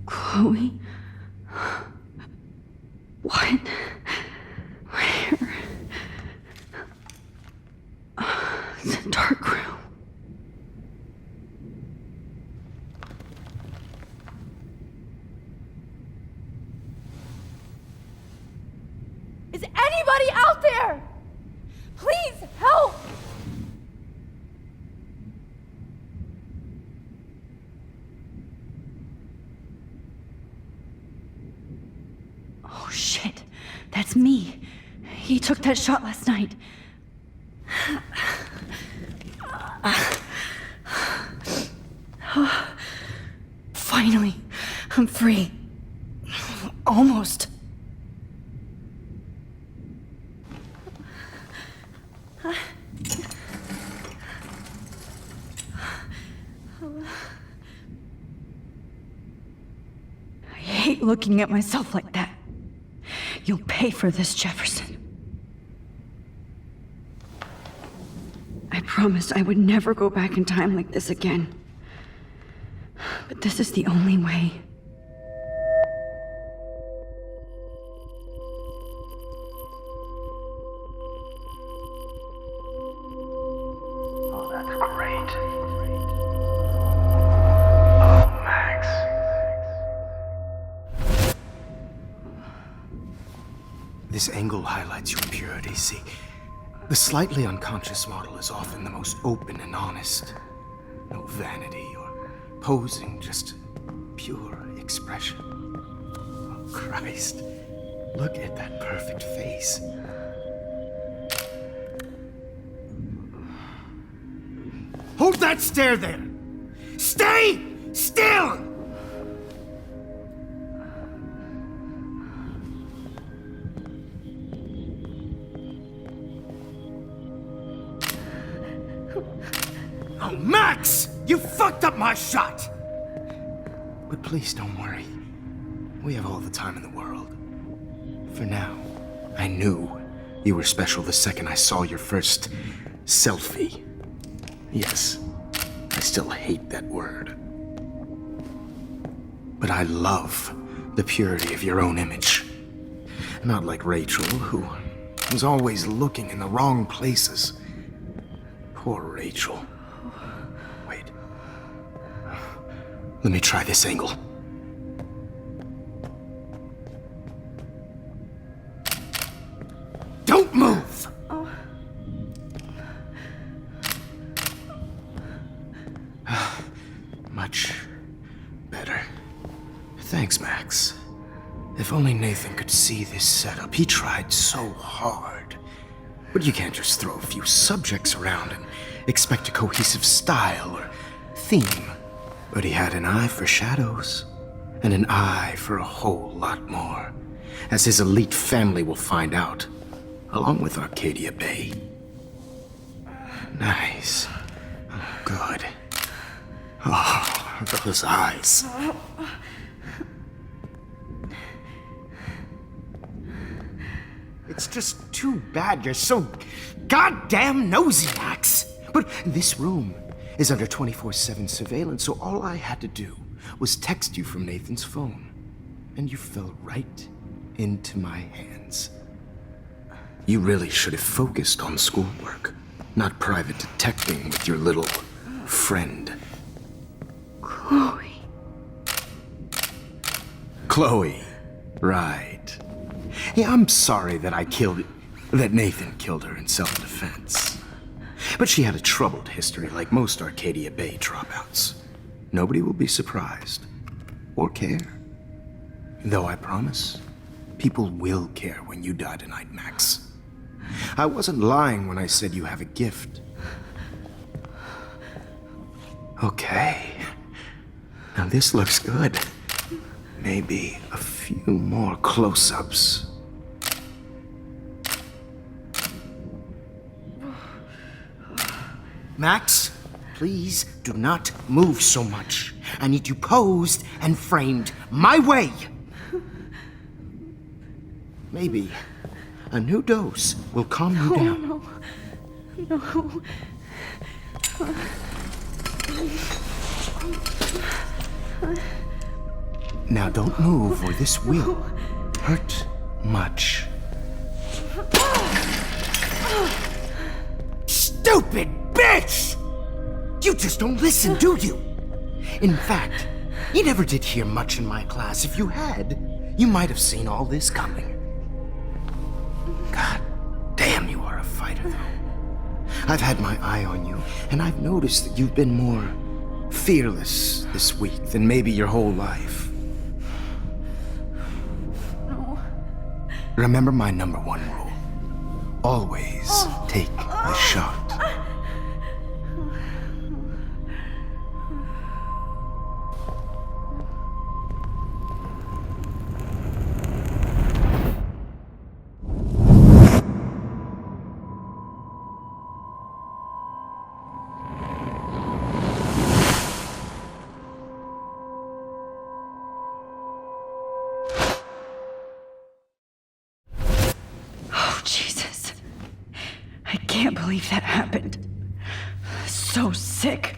Chloe? What? Where? It's a dark room. Is anybody out there? Please help! Oh shit, that's me. He took that shot last night. Finally, I'm free. Almost. I hate looking at myself like that. You'll pay for this, Jefferson. I promised I would never go back in time like this again. But this is the only way. Oh, that's great. Oh, Max. This angle highlights your purity, see? The slightly unconscious model is often the most open and honest. No vanity or posing, just pure expression. Oh, Christ. Look at that perfect face. Hold that stare there! Stay still! Oh, Max! You fucked up my shot! But please don't worry. We have all the time in the world. For now, I knew you were special the second I saw your first selfie. Yes, I still hate that word. But I love the purity of your own image. Not like Rachel, who was always looking in the wrong places. Poor Rachel. Wait. Let me try this angle. Don't move! Much better. Thanks, Max. If only Nathan could see this setup. He tried so hard. But you can't just throw a few subjects around and expect a cohesive style or theme. But he had an eye for shadows, and an eye for a whole lot more, as his elite family will find out, along with Arcadia Bay. Nice. Oh, good. Oh, those eyes. It's just too bad you're so goddamn nosy, Max. But this room is under 24/7 surveillance, so all I had to do was text you from Nathan's phone. And you fell right into my hands. You really should have focused on schoolwork, not private detecting with your little friend. Chloe. Chloe. Right. Yeah, I'm sorry that Nathan killed her in self-defense. But she had a troubled history like most Arcadia Bay dropouts. Nobody will be surprised. Or care. Though I promise, people will care when you die tonight, Max. I wasn't lying when I said you have a gift. Okay. Now this looks good. Maybe a few more close-ups. Max, please do not move so much. I need you posed and framed my way. Maybe a new dose will calm you down. No. Now don't move or this will hurt much. Stupid bitch! You just don't listen, do you? In fact, you never did hear much in my class. If you had, you might have seen all this coming. God damn, you are a fighter, though. I've had my eye on you, and I've noticed that you've been more fearless this week than maybe your whole life. No. Remember my number one rule. Always take the shot. Oh, Jesus. I can't believe that happened. So sick.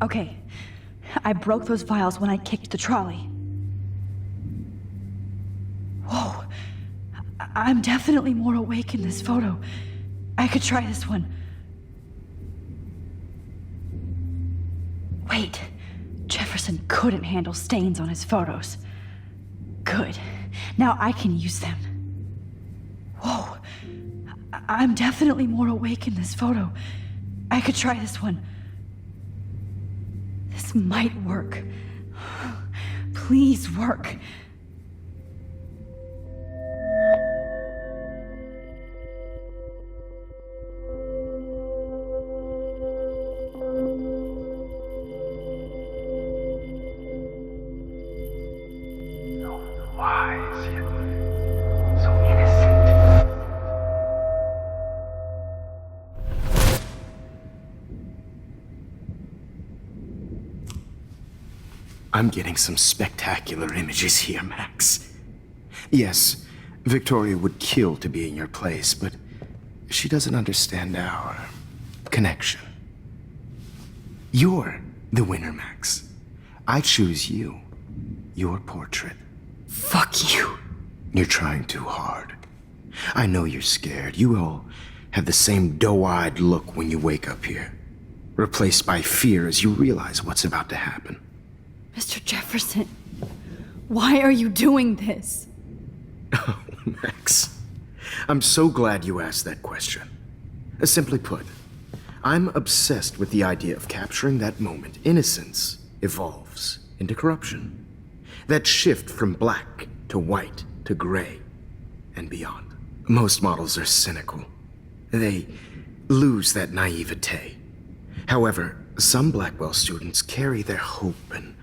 Okay, I broke those vials when I kicked the trolley. Whoa, I'm definitely more awake in this photo. I could try this one. Wait, Jefferson couldn't handle stains on his photos. Good, now I can use them. Whoa, I'm definitely more awake in this photo. I could try this one. This might work. Please work. Wise yet so innocent. I'm getting some spectacular images here, Max. Yes, Victoria would kill to be in your place, but she doesn't understand our connection. You're the winner, Max. I choose you. Your portrait. Fuck you. You're trying too hard. I know you're scared. You all have the same doe-eyed look when you wake up here, replaced by fear as you realize what's about to happen. Mr. Jefferson, why are you doing this? Oh, Max, I'm so glad you asked that question. Simply put, I'm obsessed with the idea of capturing that moment innocence evolves into corruption. That shift from black to white to gray and beyond. Most models are cynical. They lose that naivete. However, some Blackwell students carry their hope and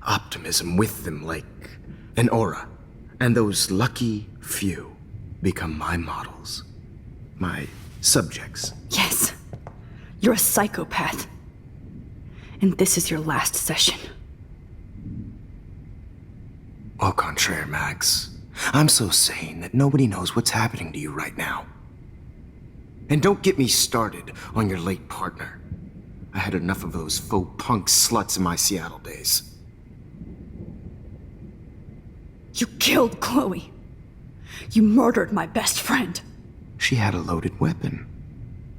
optimism with them like an aura. And those lucky few become my models. My subjects. Yes, you're a psychopath. And this is your last session. Au contraire, Max. I'm so sane that nobody knows what's happening to you right now. And don't get me started on your late partner. I had enough of those faux punk sluts in my Seattle days. You killed Chloe. You murdered my best friend. She had a loaded weapon.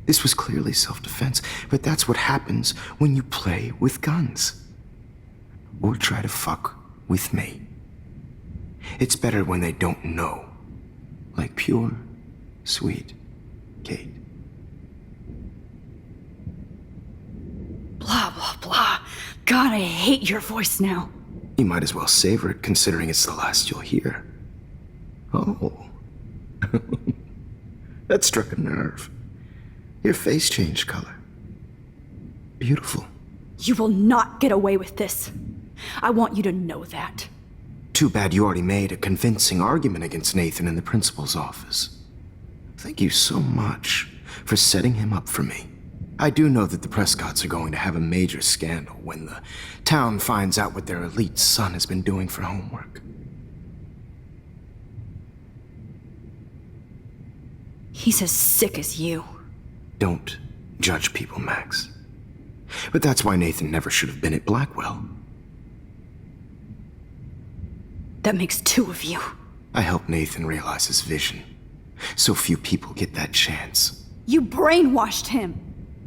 This was clearly self-defense, but that's what happens when you play with guns. Or try to fuck with me. It's better when they don't know. Like pure, sweet Kate. Blah, blah, blah. God, I hate your voice now. You might as well savor it, considering it's the last you'll hear. Oh. That struck a nerve. Your face changed color. Beautiful. You will not get away with this. I want you to know that. Too bad you already made a convincing argument against Nathan in the principal's office. Thank you so much for setting him up for me. I do know that the Prescotts are going to have a major scandal when the town finds out what their elite son has been doing for homework. He's as sick as you. Don't judge people, Max. But that's why Nathan never should have been at Blackwell. That makes two of you. I helped Nathan realize his vision. So few people get that chance. You brainwashed him.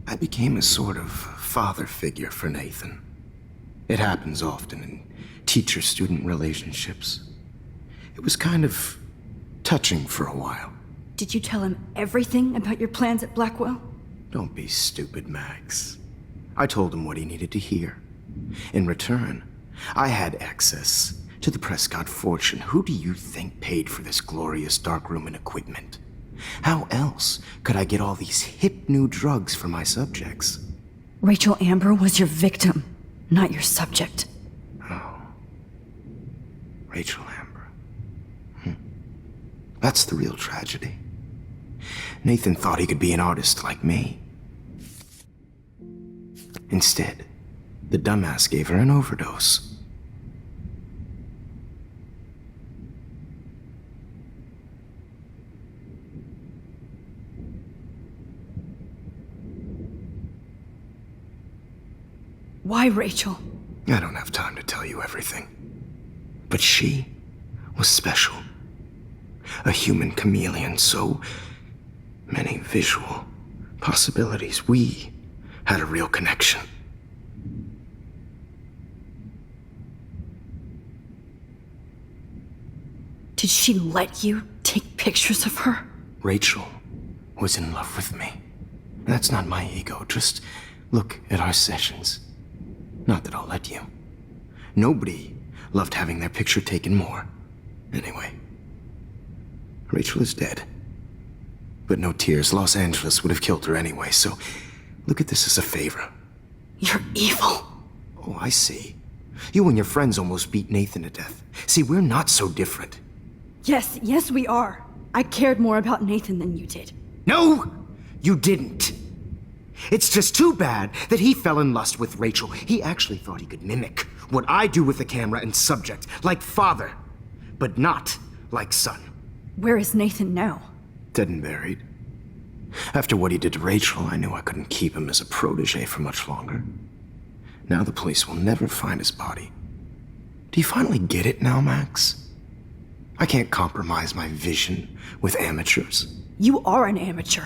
I became a sort of father figure for Nathan. It happens often in teacher-student relationships. It was kind of touching for a while. Did you tell him everything about your plans at Blackwell? Don't be stupid, Max. I told him what he needed to hear. In return, I had access to the Prescott fortune. Who do you think paid for this glorious darkroom and equipment? How else could I get all these hip new drugs for my subjects? Rachel Amber was your victim, not your subject. Oh. Rachel Amber. That's the real tragedy. Nathan thought he could be an artist like me. Instead, the dumbass gave her an overdose. Why, Rachel? I don't have time to tell you everything. But she was special. A human chameleon, so many visual possibilities. We had a real connection. Did she let you take pictures of her? Rachel was in love with me. That's not my ego. Just look at our sessions. Not that I'll let you. Nobody loved having their picture taken more. Anyway, Rachel is dead. But no tears. Los Angeles would have killed her anyway, so look at this as a favor. You're evil. Oh, I see. You and your friends almost beat Nathan to death. See, we're not so different. Yes, we are. I cared more about Nathan than you did. No, you didn't. It's just too bad that he fell in lust with Rachel. He actually thought he could mimic what I do with the camera and subject, like father, but not like son. Where is Nathan now? Dead and buried. After what he did to Rachel, I knew I couldn't keep him as a protege for much longer. Now the police will never find his body. Do you finally get it now, Max? I can't compromise my vision with amateurs. You are an amateur.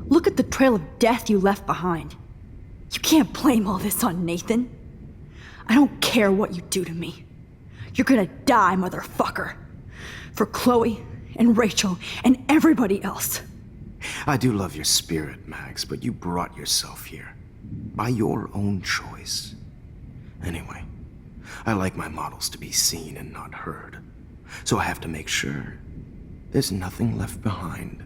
Look at the trail of death you left behind. You can't blame all this on Nathan. I don't care what you do to me. You're gonna die, motherfucker. For Chloe and Rachel and everybody else. I do love your spirit, Max, but you brought yourself here. By your own choice. Anyway, I like my models to be seen and not heard. So I have to make sure there's nothing left behind.